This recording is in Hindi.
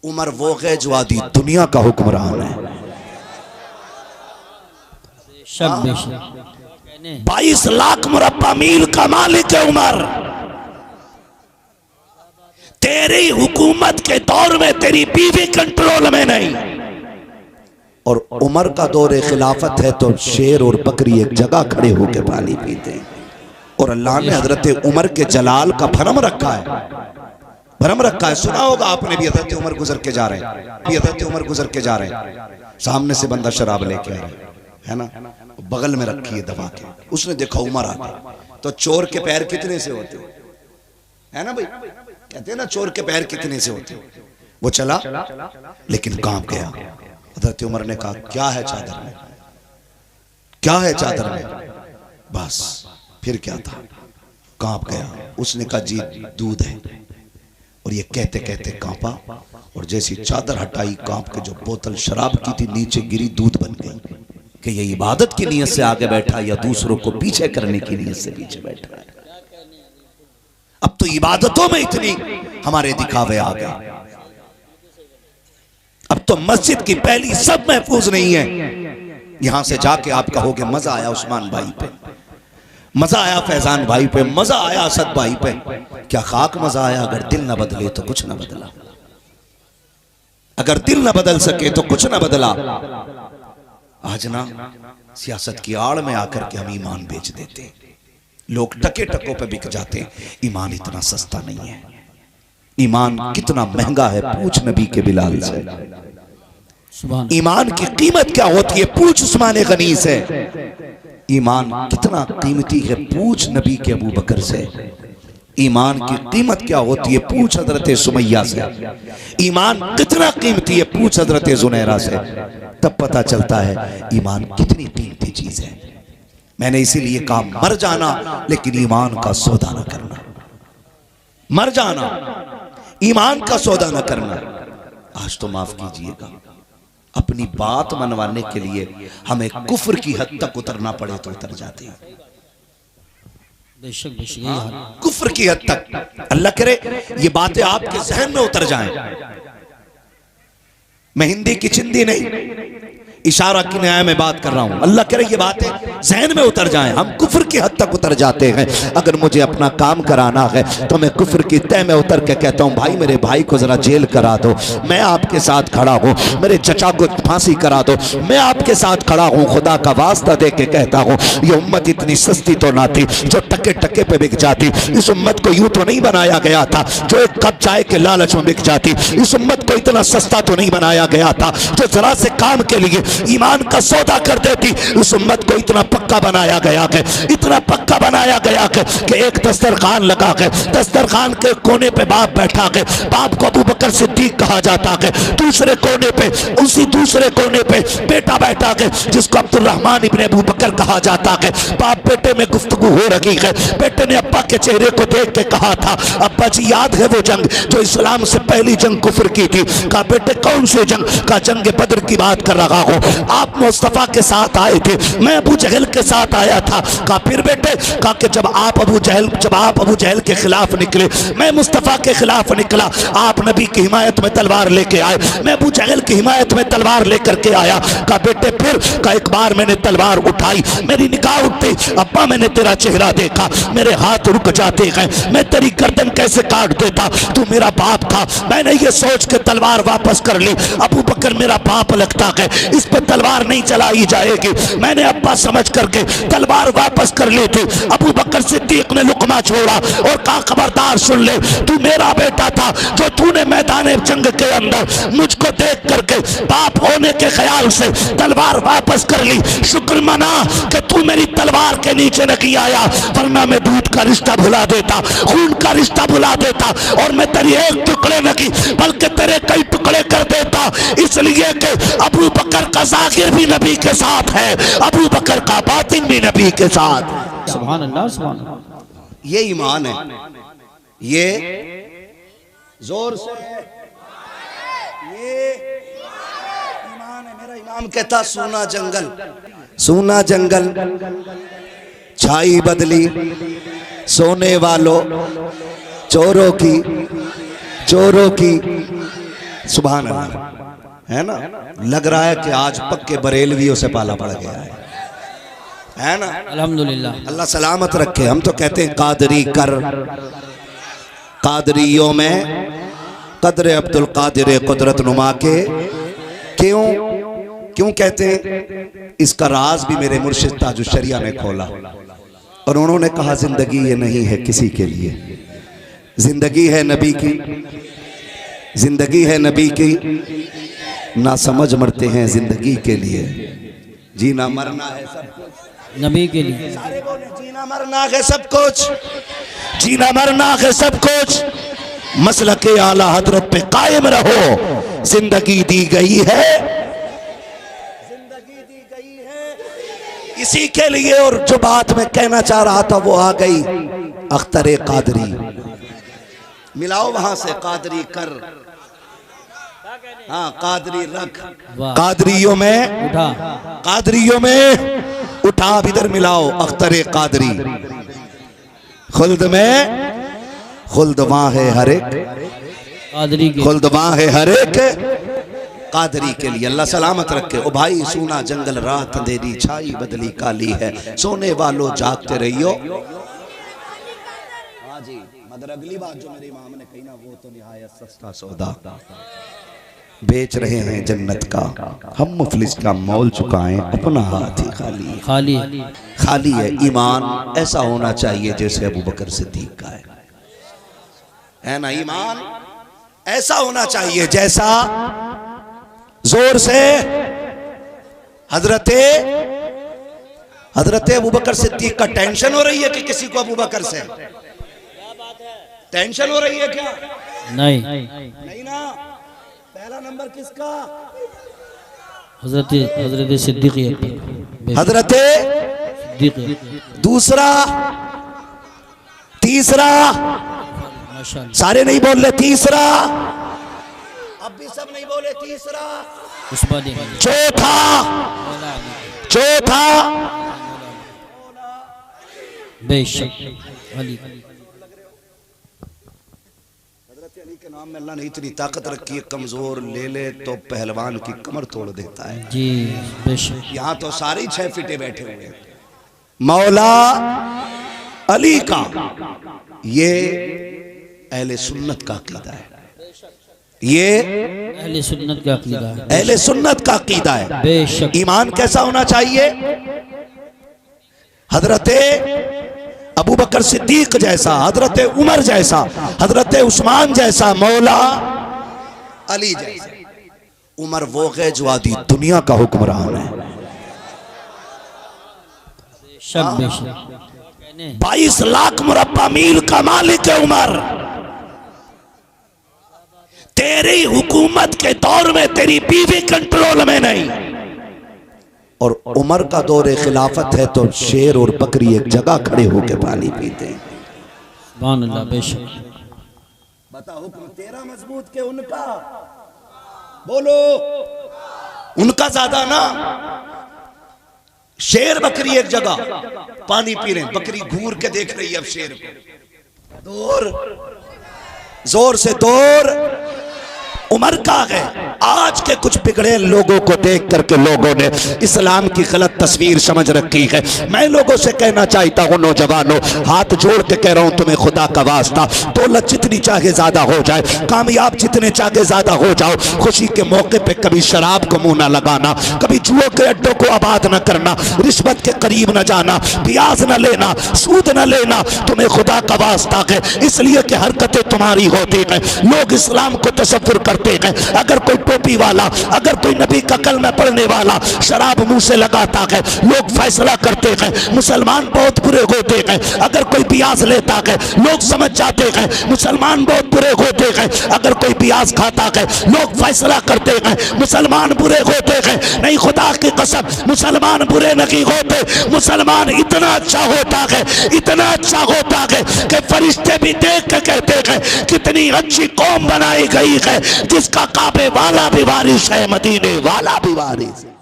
उमर वो है जो आदि दुनिया का हुक्मरान है। 22 लाख मुरब्बा मील का मालिक है उमर। तेरी हुकूमत के दौर में तेरी बीवी कंट्रोल में नहीं, और उमर का दौर खिलाफत है तो शेर और बकरी एक जगह खड़े होकर पानी पीते। और अल्लाह ने हजरत उमर के जलाल का भरम रखा है, भरम रखा है। सुना होगा आपने भी, हजरत उमर गुजर के जा रहे हैं, हजरत उमर गुजर के जा रहे हैं, सामने से बंदा शराब लेके आ रहा है ना, बगल में रखी है दबा के। उसने देखा उमर आ गया, तो चोर के पैर कितने से होते है ना भाई, कहते हैं ना चोर के पैर कितने से होते। वो चला लेकिन कांप गया। हजरत उमर ने कहा क्या है चादर में, क्या है चादर में? बस फिर क्या था, कांप गया। उसने कहा जी दूध है। और ये कहते कहते कांपा, और जैसी चादर हटाई कांप के जो बोतल शराब की थी नीचे गिरी, दूध बन गई। कि ये इबादत की नीयत से आगे बैठा या दूसरों को पीछे करने की नीयत से पीछे बैठा है। अब तो इबादतों में इतनी हमारे दिखावे आ गए, अब तो मस्जिद की पहली सब महफूज नहीं है। यहां से जाके आप कहोगे मजा आया उस्मान भाई पे, मजा आया फैजान भाई पे, मजा आया असद भाई पे। क्या खाक मजा आया? अगर दिल ना बदले तो कुछ ना बदला, अगर दिल ना बदल सके तो कुछ ना बदला। आज ना सियासत की आड़ में आकर के हम ईमान बेच देते, लोग टके टकों पे बिक जाते। ईमान इतना सस्ता नहीं है, ईमान कितना महंगा है पूछ नबी के बिलाल से। ईमान की कीमत क्या होती है पूछ उस्मान गनी से। ईमान कितना कीमती है पूछ नबी के अबू बकर से। ईमान की कीमत क्या होती है पूछ हजरत सुमैया से। ईमान कितना कीमती है पूछ हजरत जुनैरा से। तब पता चलता है ईमान कितनी कीमती चीज है। मैंने इसीलिए कहा मर जाना लेकिन ईमान का सौदा न करना, मर जाना ईमान का सौदा न करना। आज तो माफ कीजिएगा, अपनी बात मनवाने के लिए हमें कुफ्र की हद तक उतरना पड़े तो उतर जाते हैं, कुफ्र की हद तक। अल्लाह करे ये बातें आपके जहन में उतर जाएं। मैं हिंदी की चिंदी नहीं, इशारा की न्याय में बात कर रहा हूं। अल्लाह करे ये बातें जहन में उतर जाएं। हम कुफ्र की हद तक उतर जाते हैं। अगर मुझे अपना काम कराना है तो मैं कुफ्र की तह में उतर के कहता हूं भाई मेरे भाई को जरा जेल करा दो, मैं आपके साथ खड़ा हूं। मेरे चचा को फांसी करा दो, मैं आपके साथ खड़ा हूं। खुदा का वास्ता दे के कहता हूं ये उम्मत इतनी सस्ती तो ना थी जो टके टके पे बिक जाती। इस उम्मत को यूं तो नहीं बनाया गया था जो एक कप चाय के लालच में बिक जाती। इस उम्मत को इतना सस्ता तो नहीं बनाया गया था जो जरा से काम के लिए ईमान का सौदा कर देती। उस उम्मत को इतना पक्का बनाया गया है, इतना पक्का बनाया गया है कि एक दस्तरखान लगा के दस्तरखान के कोने पे बाप बैठा है, बाप को अबू बकर सिद्दीक कहा जाता है। दूसरे कोने पे, उसी दूसरे कोने पे बेटा बैठा है जिसको अब्दुर्रहमान इब्ने अबू बकर कहा जाता है। बाप बेटे में गुफ्तगू हो रही है। बेटे ने अब्बा के चेहरे को देख के कहा था अब्बा जी याद है वो जंग जो इस्लाम से पहली जंग कुफ्र की थी? कहा बेटे कौन सी जंग? का जंग बदर की बात कर रहा हूं। आप मुस्तफा के साथ आए थे, मैं अबू जहल के साथ आया था। कहा फिर बेटे? कहा कि जब आप अबू जहल के खिलाफ निकले, मैं मुस्तफा के खिलाफ निकला। आप नबी की हिमायत में तलवार लेके आए, मैं अबू जहल की हिमायत में तलवार लेकर के आया। कहा बेटे फिर? कहा एक बार मैंने तलवार उठाई, मेरी निगाह उठती, अब्बा मैंने तेरा चेहरा देखा, मेरे हाथ रुक जाते हैं, मैं तेरी गर्दन कैसे काट देता, तू मेरा बाप था। मैंने ये सोच के तलवार वापस कर ली। अबू बकर मेरा बाप लगता है, इस पे तलवार नहीं चलाई जाएगी। मैंने अब्बा समझ करके तलवार वापस कर ली थी। अबू बकर सिद्दीक ने लुकमा छोड़ा और कहा खबरदार सुन ले, तू मेरा बेटा था जो तूने मैदान जंग के अंदर मुझको देख करके बाप होने के ख्याल से तलवार वापस कर ली। शुक्र मना कि तू मेरी तलवार के नीचे नहीं आया, वरना मैं दूध का रिश्ता भुला देता, खून का रिश्ता भुला देता और मैं तेरी एक टुकड़े नहीं बल्कि तेरे कई टुकड़े कर देता। इसलिए कि अबू बकर का ज़ाहिर भी नबी के साथ है, अबू बकर का बातिन भी नबी के साथ। सुभान अल्लाह, सुभान अल्लाह। ये ईमान है, ये जोर से ये ईमान है। मेरा इमाम कहता सूना जंगल छाई बदली सोने वालों चोरों की सुभान अल्लाह, है ना। लग रहा है कि आज पक्के बरेलवियों से पाला पड़ गया है ना। अल्हम्दुलिल्लाह, अल्लाह सलामत रखे। हम तो कहते हैं कादरी कर, कादरियों में कदर अब्दुल कादिर कुदरत नुमा के। क्यों क्यों कहते हैं? इसका राज भी मेरे मुर्शिद ताजुश शरिया ने खोला और उन्होंने कहा जिंदगी ये नहीं है किसी के लिए, जिंदगी है नबी की, जिंदगी है नबी की, ना समझ मरते हैं जिंदगी के लिए, जीना मरना है सब कुछ नबी के लिए। सारे बोले जीना मरना है सब कुछ, जीना मरना है सब कुछ, मसलक आला हजरत पे कायम रहो, जिंदगी दी गई है, जिंदगी दी गई है इसी के लिए। और जो बात मैं कहना चाह रहा था वो आ गई, अख्तर कादरी। मिलाओ वहां से कादरी कर, हाँ कादरी रख, कादरियों में उठा, कादरियों में उठा, इधर मिलाओ अख्तर कादरी। खुल्द में खुल्द वहां है हर एक कादरी के, खुल्द वहां है हर एक कादरी के लिए। अल्लाह सलामत रखे। ओ भाई सूना जंगल रात अंधेरी छाई बदली काली है, सोने वालों जागते रहियो। हाँ जी, मगर अगली बात जो मेरे इमाम ने कही ना, वो तो निहायत सस्ता सौदा, बेच रहे हैं जन्नत का हम, मुफलिस का मोल चुकाएं, अपना हाथ ही खाली खाली खाली है। ईमान ऐसा होना चाहिए जैसे अबू बकर सिद्दीक का है ना। ईमान ऐसा होना चाहिए जैसा, जोर से हजरत अबू बकर सिद्दीक का टेंशन हो रही है कि किसी को अबू बकर से टेंशन हो रही है क्या? नहीं, नहीं ना। पहला नंबर किसका? हजरत सिद्दीक अकबर, हजरत सिद्दीक। दूसरा, तीसरा, माशाअल्लाह, सारे नहीं बोल रहे, तीसरा, अब भी सब नहीं बोले, तीसरा, उस्मानी, चौथा, चौथा बेशक अली। हजरत अली के नाम में अल्लाह ने इतनी ताकत रखी है, कमजोर ले ले तो पहलवान की कमर तोड़ देता है जी, बेशक। यहाँ तो सारे ही 6 फीटे बैठे हुए हैं। मौला अली का ये अहले सुन्नत का अकीदा है, ये अहले सुन्नत का अकीदा है, अहले सुन्नत का अकीदा है। बेशक। ईमान कैसा होना चाहिए? हजरत अबू बकर सिद्दीक जैसा, हजरत उमर जैसा, हजरत उस्मान जैसा, मौला अली जैसा। उमर वो है जो आदि दुनिया का हुक्मरान है। बेशक बेशक। 22 लाख मुरब्बा मील का मालिक है उमर। तेरी हुकूमत के दौर में तेरी बीवी कंट्रोल में नहीं, और उमर का दौर खिलाफत है तो शेर और बकरी एक जगह खड़े होकर पानी पीते हैं। सुभान अल्लाह, बेशक। बता हुक्म तेरा मजबूत के उनका? बोलो, उनका ज्यादा ना। शेर बकरी एक जगह पानी पी रहे हैं, बकरी घूर के देख रही है अब शेर को, दूर, जोर से दूर। उमर का है। आज के कुछ बिगड़े लोगों को देख करके लोगों ने इस्लाम की गलत तस्वीर समझ रखी है। मैं लोगों से कहना चाहता हूँ, नौजवानों, हाथ जोड़ के कह रहा हूँ तुम्हें खुदा का वास्ता, दौलत जितनी चाहे ज्यादा हो जाए, कामयाब जितने चाहे ज्यादा हो जाओ, खुशी के मौके पे कभी शराब को मुंह न लगाना, कभी जुए के अड्डों को आबाद न करना, रिश्वत के करीब न जाना, ब्याज न लेना, सूद न लेना, तुम्हें खुदा का वास्ता है। इसलिए कि हरकतें तुम्हारी होती हैं, लोग इस्लाम को तसव्वुर करते हैं। अगर कोई टोपी वाला, अगर कोई नबी का कलमा पढ़ने वाला शराब मुंह से लगाता है, लोग फैसला करते हैं मुसलमान बहुत बुरे होते हैं। अगर कोई ब्याज लेता है, लोग समझ जाते हैं मुसलमान बहुत बुरे होते हैं। अगर कोई ब्याज खाता है, लोग फैसला करते हैं मुसलमान बुरे होते हैं। नहीं, खुदा की कसम, मुसलमान बुरे नहीं होते। मुसलमान इतना अच्छा होता है, इतना अच्छा होता है कि फरिश्ते भी देख के कहते हैं कितनी अच्छी कौम बनाई गई है, जिसका काबे वाला भी वारिस है, मदीने वाला भी वारिस है।